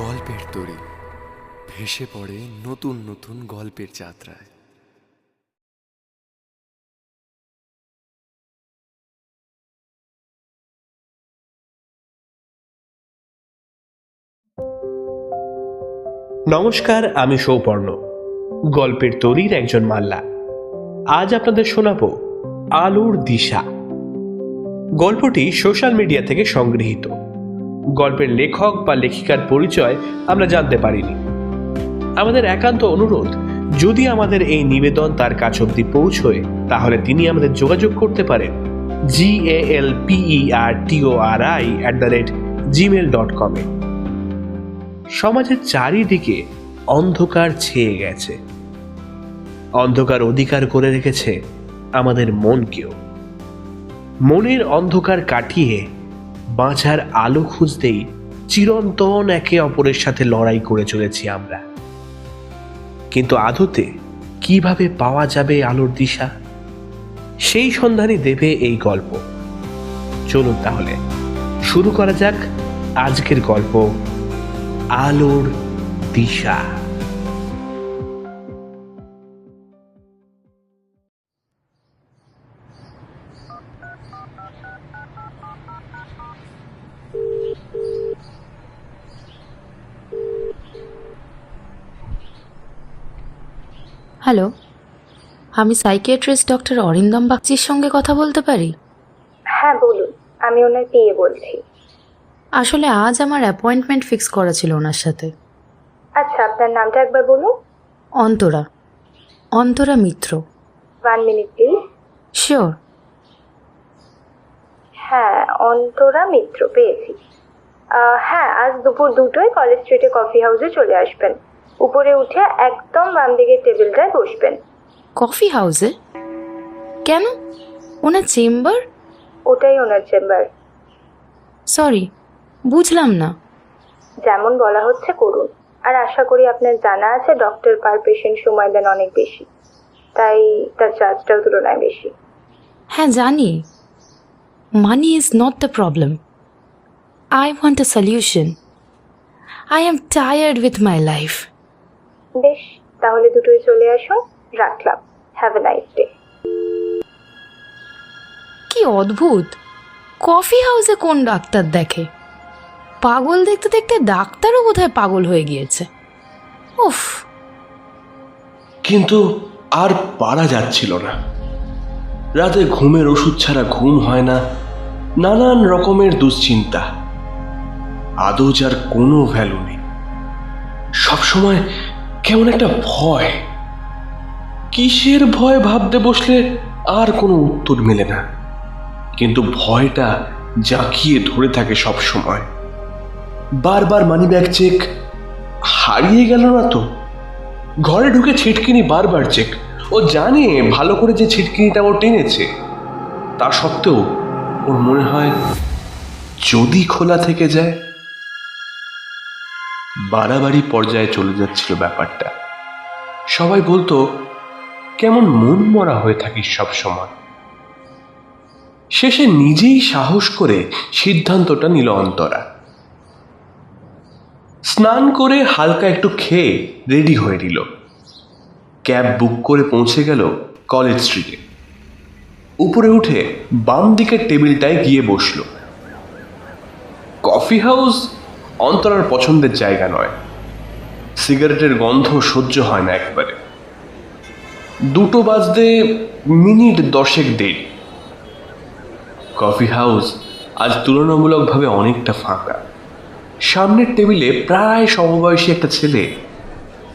গল্পের তরী ভেসে পড়ে নতুন নতুন গল্পের যাত্রায়। নমস্কার, আমি সৌপর্ণ, গল্পের তরীর একজন মাল্লা। আজ আপনাদের শোনাবো আলোর দিশা। গল্পটি সোশ্যাল মিডিয়া থেকে সংগৃহীত। গল্পের লেখক বা লেখিকার পরিচয় আমরা জানতে পারিনি। আমাদের একান্ত অনুরোধ, যদি আমাদের এই নিবেদন তার কাছ অব্দি পৌঁছয় তাহলে তিনি আমাদের যোগাযোগ করতে পারেন galpertori@gmail.com এ। সমাজের চারিদিকে অন্ধকার ছেয়ে গেছে। অন্ধকার অধিকার করে রেখেছে আমাদের মনকেও। মনের অন্ধকার কাটিয়ে বাঁচার আলো খুঁজতেই চিরন্তন একে অপরের সাথে লড়াই করে চলেছি আমরা। কিন্তু আদতে কিভাবে পাওয়া যাবে আলোর দিশা, সেই সন্ধানই দেবে এই গল্প। চলুন তাহলে শুরু করা যাক আজকের গল্প, আলোর দিশা। হ্যালো, আমি সাইকিয়াট্রিস্ট ডক্টর অরিন্দম বাগচির সঙ্গে কথা বলতে পারি? হ্যাঁ বলুন, আমি ওনার পিএ বলছি। আসলে আজ আমার অ্যাপয়েন্টমেন্ট ফিক্স করা ছিল ওনার সাথে। আচ্ছা, আপনার নামটা একবার বলুন। অন্তরা, অন্তরা মিত্র। 1 মিনিট প্লিজ। শিওর। হ্যাঁ, অন্তরা মিত্র পেয়েছি। হ্যাঁ, আজ দুপুর 2টোয় কলেজ স্ট্রিটে কফি হাউসে চলে আসবেন। উপরে উঠে একদম বাম দিকের টেবিলটায় বসবেন। কফি হাউসে? কেন? ওনার চেম্বার? ওটাই ওনার চেম্বার। সরি, বুঝলাম না। যেমন বলা হচ্ছে করুন। আর আশা করি আপনার জানা আছে ডক্টর পার পেশেন্ট সময় দেন অনেক বেশি, তাই তার চার্জটাও তুলনায় বেশি। হ্যাঁ জানি, money is not the problem. I want a solution. I am tired with my life. বেশ, তাহলে 2টোয় চলে আসুন। রাখলাম। Have a nice day. কি অদ্ভুত! কফি হাউসে কোন ডাক্তার দেখে? পাগল দেখতে দেখতে ডাক্তারও বোধহয় পাগল হয়ে গিয়েছে। উফ! কিন্তু আর পারা যাচ্ছিল না। রাতে ঘুমের ওষুধ ছাড়া ঘুম হয় না, নানান রকমের দুশ্চিন্তা। আদৌ যার কোনো ভ্যালু নেই। সবসময় কেমন একটা ভয়। কিসের ভয় ভাবতে বসলে আর কোনো উত্তর মেলে না, কিন্তু ভয়টা জাঁকিয়ে ধরে থাকে সব সময়। বারবার মানিব্যাগ চেক, হারিয়ে গেল না তো। ঘরে ঢুকে ছিটকিনি বারবার চেক। ও জানে ভালো করে যে ছিটকিনিটা ও টেনেছে, তা সত্ত্বেও ওর মনে হয় যদি খোলা থেকে যায়। বাড়াবাড়ি পর্যায়ে চলে যাচ্ছিল ব্যাপারটা। সবাই বলতো কেমন মন মরা হয়ে থাকিস সব সময়। শেষে নিজেই সাহস করে সিদ্ধান্তটা নিল অন্তরা। স্নান করে হালকা একটু খেয়ে রেডি হয়ে নিল। ক্যাব বুক করে পৌঁছে গেল কলেজ স্ট্রিটে। উপরে উঠে বাম দিকের টেবিলটায় গিয়ে বসল। কফি হাউস অন্তরার পছন্দের জায়গা নয়। সিগারেটের গন্ধ সহ্য হয় না একবারে। 2টো বাজতে মিনিট 10 দেরি। কফি হাউস আজ তুলনামূলকভাবে অনেকটা ফাঁকা। সামনের টেবিলে প্রায় সমবয়সী একটা ছেলে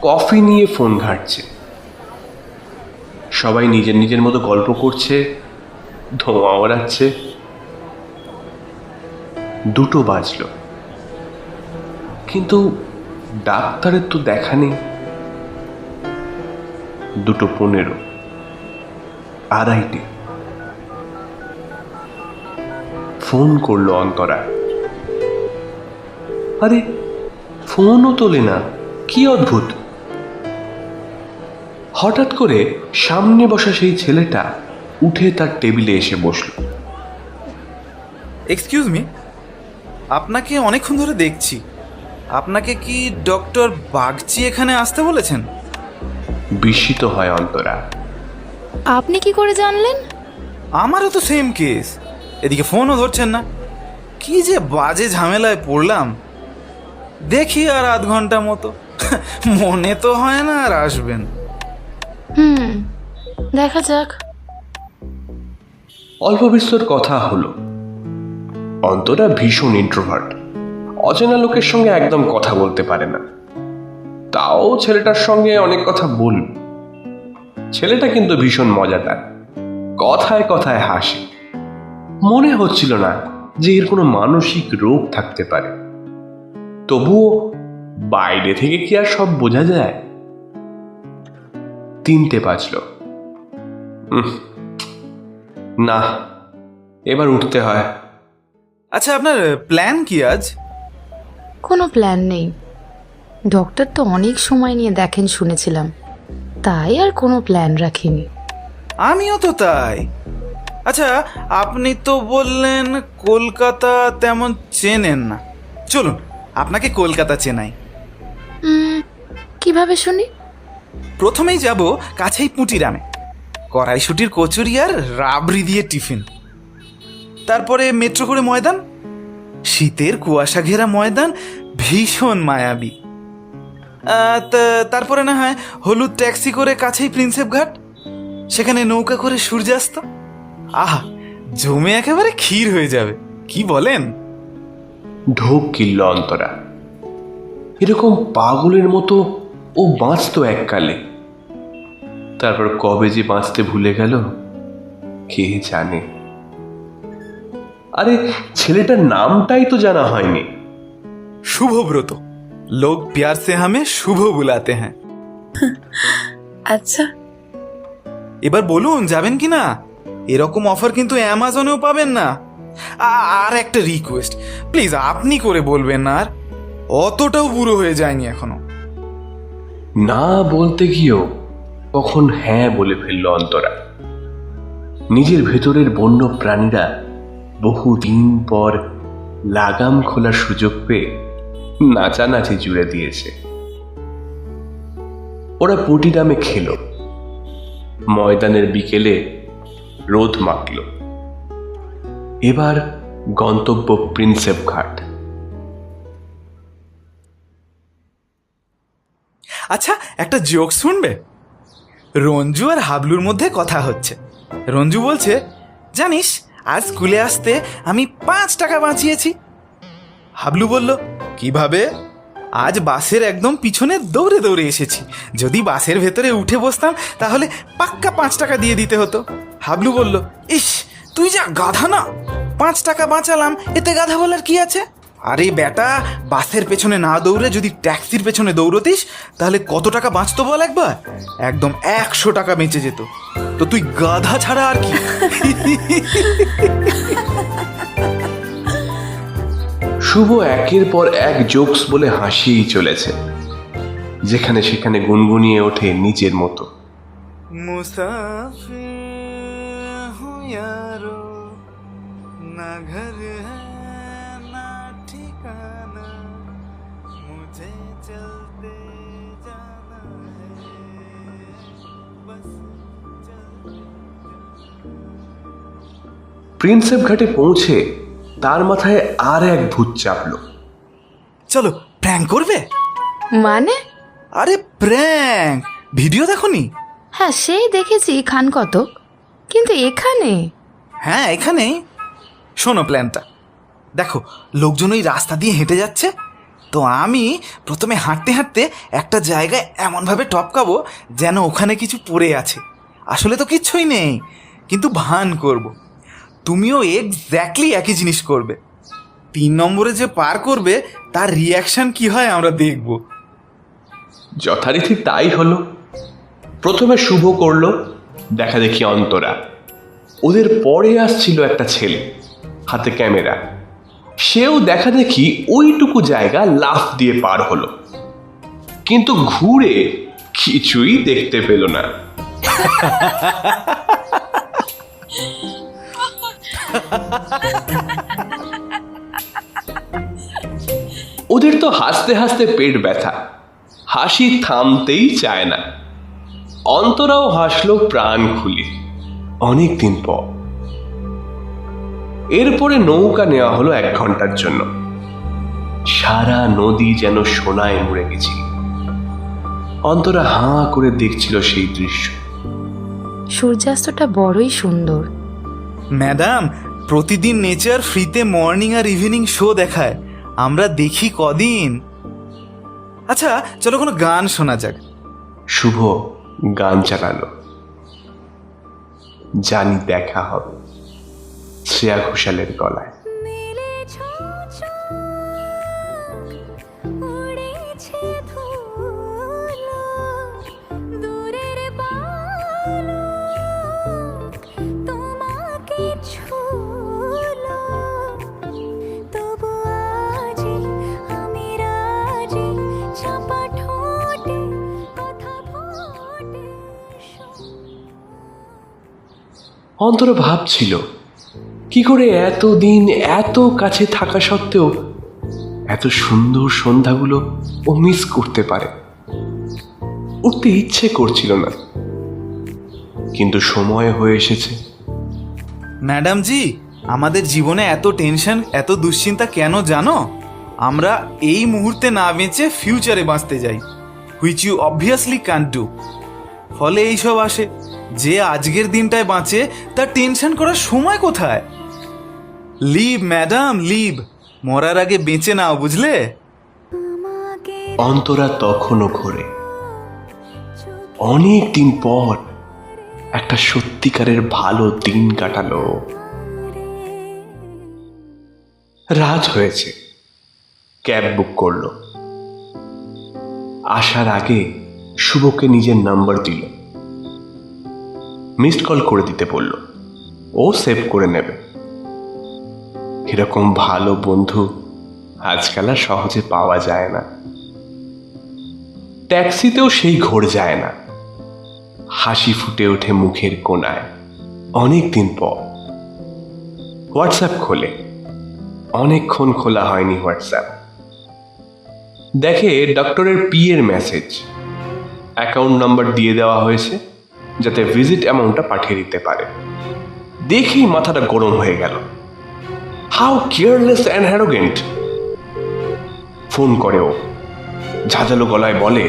কফি নিয়ে ফোন ঘাঁটছে। সবাই নিজের নিজের মতো গল্প করছে, ধোঁয়া ওড়াচ্ছে। 2টো বাজলো, কিন্তু ডাক্তারের তো দেখা নেই। 2:15, 2:30। ফোন করলো অন্তরা। আরে ফোনও তোলে না, কি অদ্ভুত। হঠাৎ করে সামনে বসা সেই ছেলেটা উঠে তার টেবিলে এসে বসল। এক্সকিউজ মি, আপনাকে অনেকক্ষণ ধরে দেখছি। আপনাকে কি ডক্টর বাগচি এখানে আসতে বলেছেন? বিস্মিত হয় অন্তরা। আপনি কি করে জানলেন? আমারও তো সেম কেস। এদিকে ফোনও ধরছেন না। কি যে বাজে ঝামেলায় পড়লাম। দেখি আর আধ ঘন্টা মতো। মনে তো হয় না আর আসবেন। দেখা যাক। অল্প বিস্তর কথা হলো। অন্তরা ভীষণ ইন্ট্রোভার্ট, অচেনা লোকের সঙ্গে একদম কথা বলতে পারে না। তাও ছেলেটার সঙ্গে অনেক কথা বলল। ছেলেটা কিন্তু ভীষণ মজাদার, কথায় কথায় হাসে। মনে হচ্ছিল না যে এর কোনো মানসিক রোগ থাকতে পারে। তবুও বাইরে থেকে কি আর সব বোঝা যায়? 3টে বাজল। না, এবার উঠতে হয়। আচ্ছা, আপনার প্ল্যান কি আজ? কোনো প্ল্যান নেই। ডক্টর তো অনেক সময় নিয়ে দেখেন শুনেছিলাম, তাই আর কোনো প্ল্যান রাখিনি। আমিও তো তাই। আচ্ছা, আপনি তো বললেন কলকাতা তেমন চেনেন না। চলুন আপনাকে কলকাতা চেনাই। কিভাবে শুনি? প্রথমেই যাব কাছেই পুঁটিরামে, কড়াইশুটির কচুরি আর রাবড়ি দিয়ে টিফিন। তারপরে মেট্রো করে ময়দান, শীতের কুয়াশা ঘেরা ময়দান, ভীষণ মায়াবী। তারপরে না হয় হলুদ ট্যাক্সি করে কাছেই প্রিন্সেপ ঘাট, সেখানে নৌকা করে সূর্যাস্ত। আহা, জমে একেবারে ক্ষীর হয়ে যাবে, কি বলেন? ঢোক কিনল অন্তরা। এরকম পাগলের মতো ও বাঁচত এককালে, তারপর কবে যে বাঁচতে ভুলে গেল কে জানে। আরে ছেলেটার নামটাই তো জানা হয়নি। শুভব্রত। লোক প্যার সে হামে শুভ বুলাতে হ্যাঁ। আচ্ছা, এবার বলুন যাবেন কি না? এরকম অফার কিন্তু অ্যামাজনেও পাবেন না। আর একটা রিকোয়েস্ট, প্লিজ আপনি করে বলবেন না, আর অতটাও বুড়ো হয়ে যায়নি এখনো। না বলতে গিয়েও কখন হ্যাঁ বলে ফেলল অন্তরা। নিজের ভেতরের বন্য প্রাণীরা বহুদিন পর লাগাম খোলার সুযোগ পেয়ে নাচানাচি জুড়ে দিয়েছে। ওরা পুটিরামে খেল, ময়দানের বিকেলে রোদ মাখল। এবার গন্তব্য প্রিন্সেপ ঘাট। আচ্ছা, একটা জোক শুনবে? রঞ্জু আর হাবলুর মধ্যে কথা হচ্ছে। রঞ্জু বলছে, জানিস আজ স্কুলে আসতে আমি 5 টাকা বাঁচিয়েছি। হাবলু বলল, কিভাবে? আজ বাসের একদম পিছনে দৌড়ে দৌড়ে এসেছি। যদি বাসের ভেতরে উঠে বসতাম তাহলে পাক্কা 5 টাকা দিয়ে দিতে হতো। হাবলু বলল, ইস তুই যা গাধা না, 5 টাকা বাঁচালাম, এতে গাধা বলার কি আছে? আরে বেটা, বাসের পেছনে না দৌড়ে যদি ট্যাক্সির পেছনে দৌড়তিস তাহলে কত টাকা বাঁচতো বল একবার? একদম 100 টাকা বেঁচে যেত। তো তুই গাধা ছাড়া আর কি? শুভ একের পর এক জোকস বলে হাসিয়েই চলেছে, যেখানে সেখানে গুনগুনিয়ে ওঠে নিজের মতো। মুসাফির হুঁ ইয়ারো, না ঘর হ্যায় না ঠিকানা, মুঝে চলতে জানা হ্যায়, বস চলতে। প্রিন্সেপ ঘাটে পৌঁছে তার মাথায় আর এক ভূত চাপল। চলো প্র্যাঙ্ক করবে? মানে? আরে প্র্যাঙ্ক ভিডিও দেখোনি? হ্যাঁ, সেই দেখেছি খান কতক, কিন্তু এখানে? হ্যাঁ এখানেই। শোনো প্ল্যানটা। দেখো লোকজন ওই রাস্তা দিয়ে হেঁটে যাচ্ছে, তো আমি প্রথমে হাঁটতে হাঁটতে একটা জায়গায় এমনভাবে টপকাবো যেন ওখানে কিছু পড়ে আছে। আসলে তো কিচ্ছুই নেই, কিন্তু ভান করব। তুমিও এক্স্যাক্টলি একই জিনিস করবে। 3 নম্বরে যে পার করবে তার রিয়াকশন কি হয় আমরা দেখব। যথারীতি তাই হলো। প্রথমে শুভ করলো, দেখা দেখি অন্তরা। ওদের পরে আসছিল একটা ছেলে, হাতে ক্যামেরা। সেও দেখা দেখি ওইটুকু জায়গা লাফ দিয়ে পার হলো, কিন্তু ঘুরে কিছুই দেখতে পেল না। ওদের তো হাসতে হাসতে পেট ব্যথা, হাসি থামতেই চায় না। অন্তরাও হাসলো প্রাণ খুলে অনেক দিন পর। এরপরে নৌকা নেওয়া হলো 1 ঘন্টার জন্য। সারা নদী যেন সোনায় মুড়ে গেছিল। অন্তরা হাঁ করে দেখছিল সেই দৃশ্য। সূর্যাস্তটা বড়ই সুন্দর। ম্যাডাম, প্রতিদিন নেচার ফ্রিতে মর্নিং আর ইভিনিং শো দেখায়, আমরা দেখি কদিন। আচ্ছা চলো কোনো গান শোনা যাক। শুভ গান চালালো। জানি দেখা হবে, শ্রেয়া ঘোষালের গলায়। অন্তরা ভাবছিল কি করে এতদিন এত কাছে থাকা সত্ত্বেও এত সুন্দর সন্ধ্যাগুলো ও মিস করতে পারে। উঠতে ইচ্ছে করছিল না, কিন্তু সময় হয়ে এসেছে। ম্যাডাম জি, আমাদের জীবনে এত টেনশন, এত দুশ্চিন্তা কেন জানো? আমরা এই মুহূর্তে না বেঁচে ফিউচারে বাঁচতে যাই, which you obviously can't do. ফলে এইসব আসে। যে আজকের দিনটায় বাঁচে তার টেনশন করার সময় কোথায়? লিভ ম্যাডাম লিভ, মরার আগে বেঁচে নাও, বুঝলে? অন্তরা তখনও ঘোরে। অনেক দিন পর একটা সত্যিকারের ভালো দিন কাটালো। রাত হয়েছে, ক্যাব বুক করলো। আসার আগে শুভকে নিজের নাম্বার দিল। মিসড কল করে দিতে বলল, ও সেভ করে নেবে। এরকম ভালো বন্ধু আজকাল আর সহজে পাওয়া যায় না। ট্যাক্সিতেও সেই ঘোর যায় না। হাসি ফুটে ওঠে মুখের কোণায়। অনেক দিন পর হোয়াটসঅ্যাপ খোলে। অনেকক্ষণ খোলা হয়নি হোয়াটসঅ্যাপ। দেখে ডক্টরের পিএর মেসেজ। অ্যাকাউন্ট নাম্বার দিয়ে দেওয়া হয়েছে যাতে ভিজিট অ্যামাউন্টটা পাঠিয়ে দিতে পারে। দেখেই মাথাটা গরম হয়ে গেল। How careless and arrogant. Phone করে ও ঝাঁঝালো গলায় বলে,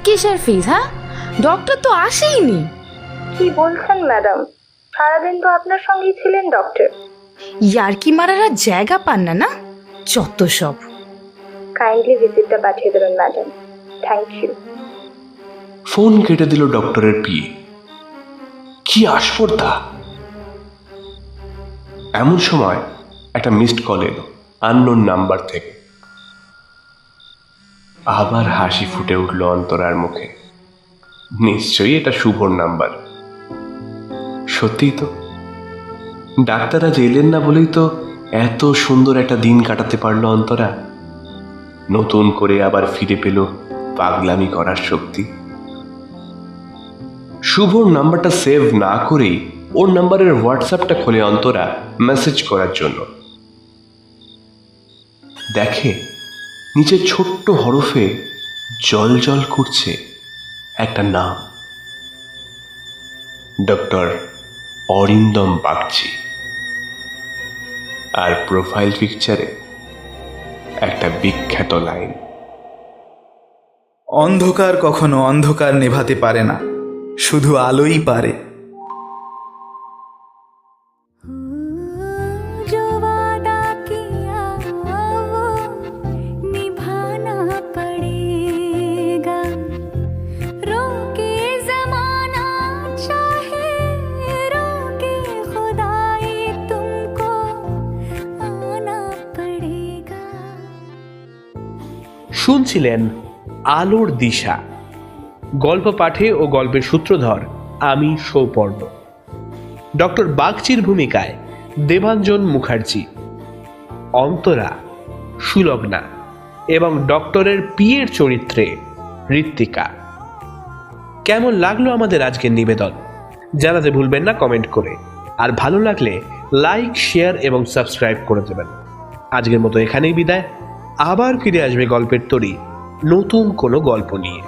কিসের ফিস? হ্যাঁ, ডক্টর তো আসেইনি। কি বলছেন ম্যাডাম? সারাদিন তো আপনার সঙ্গেই ছিলেন ডক্টর। ইয়ার্কি মারার আর জায়গা পান না, না? যত সব। কাইন্ডলি ভিজিটটা পাঠিয়ে দেবেন ম্যাডাম, থ্যাংক ইউ। ফোন কেটে দিল ডক্টরের পিএ। কি আস্পর্ধা! এমন সময় একটা মিসড কল এলো আননোন নাম্বার থেকে। আবার হাসি ফুটে উঠল অন্তরার মুখে। নিশ্চয়ই এটা শুভর নাম্বার। সত্যিই তো, ডাক্তার আজ এলেন না বলেই তো এত সুন্দর একটা দিন কাটাতে পারলো অন্তরা। নতুন করে আবার ফিরে পেল পাগলামি করার শক্তি। শুভর নাম্বারটা সেভ না করেই ওর নাম্বারের হোয়াটসঅ্যাপটা খোলে অন্তরা মেসেজ করার জন্য। দেখে নিচে ছোট্ট হরফে জল জল করছে একটা নাম, ডক্টর অরিন্দম বাগচি। আর প্রোফাইল পিকচারে একটা বিখ্যাত লাইন, অন্ধকার কখনো অন্ধকার নেভাতে পারে না, শুধু আলোই পারে। শুনছিলেন আলোর দিশা। গল্প পাঠে ও গল্পের সূত্রধর আমি সৌপর্ণ। ডক্টর বাগচির ভূমিকায় দেবাঞ্জন মুখার্জি, অন্তরা সুলগ্না এবং ডক্টরের পিএর চরিত্রে ঋত্বিকা। কেমন লাগলো আমাদের আজকের নিবেদন জানাতে ভুলবেন না কমেন্ট করে। আর ভালো লাগলে লাইক, শেয়ার এবং সাবস্ক্রাইব করে দেবেন। আজকের মতো এখানেই বিদায়। আবার ফিরে আসবে গল্পের তরী নতুন কোনো গল্প নিয়ে।